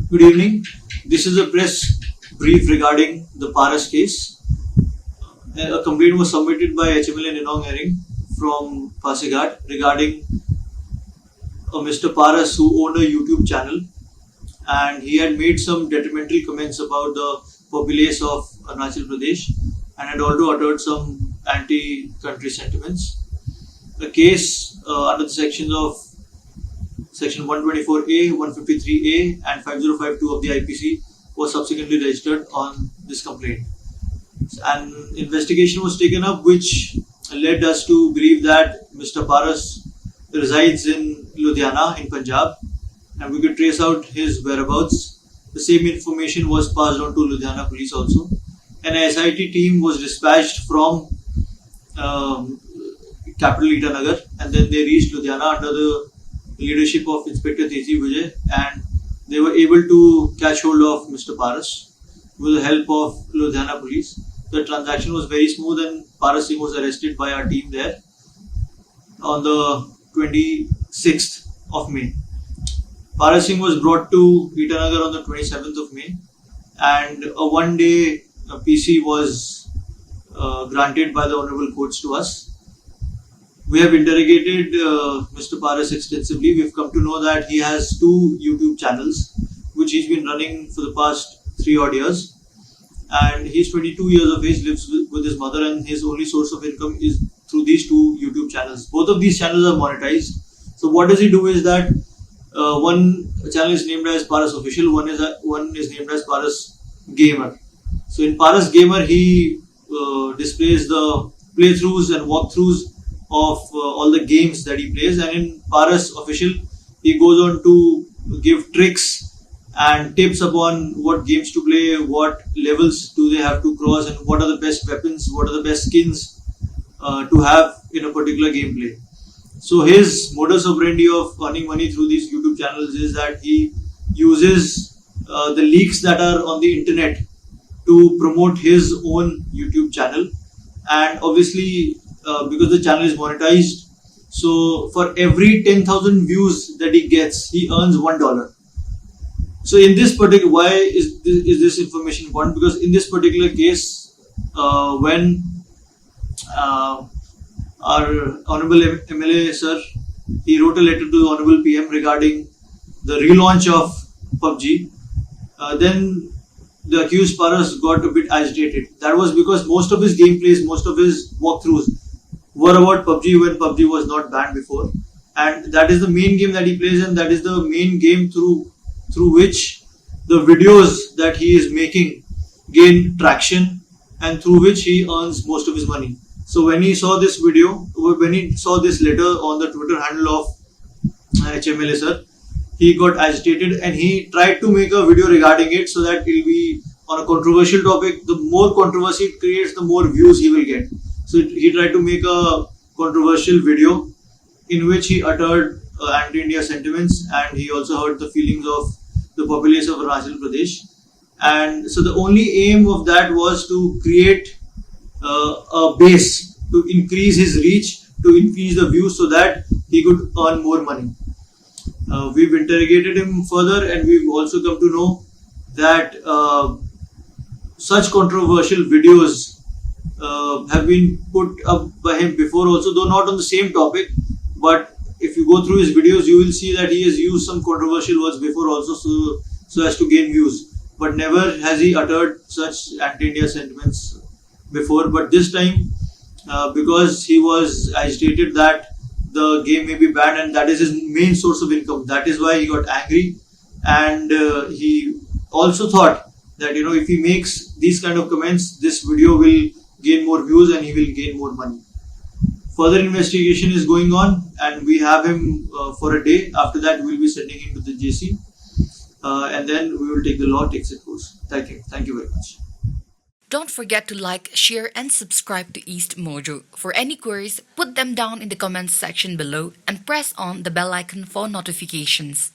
Good evening. This is a press brief regarding the Paras case. A complaint was submitted by HMLA Ninong Herring from Pasighat regarding Mr. Paras who owned a YouTube channel, and he had made some detrimental comments about the populace of Arunachal Pradesh and had also uttered some anti-country sentiments. The case under the sections of Section 124A, 153A and 5052 of the IPC was subsequently registered on this complaint. An investigation was taken up which led us to believe that Mr. Paras resides in Ludhiana in Punjab, and we could trace out his whereabouts. The same information was passed on to Ludhiana police also. An SIT team was dispatched from capital Itanagar, and then they reached Ludhiana under the leadership of Inspector Teji Vijay, and they were able to catch hold of Mr. Paras with the help of Ludhiana police. The transaction was very smooth and Paras Singh was arrested by our team there on the 26th of May. Paras Singh was brought to Itanagar on the 27th of May, and a one-day PC was granted by the Honorable Courts to us. We have interrogated Mr. Paras extensively. We've come to know that he has two YouTube channels which he's been running for the past 3 odd years, and he's 22 years of age, lives with his mother, and his only source of income is through these two YouTube channels. Both of these channels are monetized. So what does he do is that one channel is named as Paras Official, one is named as Paras Gamer. So in Paras Gamer he displays the playthroughs and walkthroughs of all the games that he plays, and in Paras Official he goes on to give tricks and tips upon what games to play, what levels do they have to cross, and what are the best weapons, what are the best skins to have in a particular gameplay. So his modus operandi of earning money through these YouTube channels is that he uses the leaks that are on the internet to promote his own YouTube channel, and obviously because the channel is monetized, so for every 10,000 views that he gets, he earns $1. So in this particular, why is this information important? Because in this particular case, when our Honorable MLA sir, he wrote a letter to the Honorable PM regarding the relaunch of PUBG, then the accused Paras got a bit agitated. That was because most of his gameplays, most of his walkthroughs were about PUBG when PUBG was not banned before, and that is the main game that he plays, and that is the main game through which the videos that he is making gain traction and through which he earns most of his money. So when he saw this video, when he saw this letter on the Twitter handle of HMLA sir, he got agitated and he tried to make a video regarding it so that it will be on a controversial topic. The more controversy it creates, the more views he will get. So he tried to make a controversial video in which he uttered anti-India sentiments, and he also hurt the feelings of the populace of Arunachal Pradesh. And so the only aim of that was to create a base, to increase his reach, to increase the views so that he could earn more money. We've interrogated him further, and we've also come to know that such controversial videos have been put up by him before also, though not on the same topic, but if you go through his videos you will see that he has used some controversial words before also so as to gain views, but never has he uttered such anti-India sentiments before. But this time because he was agitated that the game may be banned and that is his main source of income, that is why he got angry, and he also thought that if he makes these kind of comments, this video will gain more views and he will gain more money. Further investigation is going on, and we have him for a day. After that we will be sending him to the JC, and then we will take the law takes its course. Thank you very much. Don't forget to like, share, and subscribe to East Mojo. For any queries, put them down in the comments section below and press on the bell icon for notifications.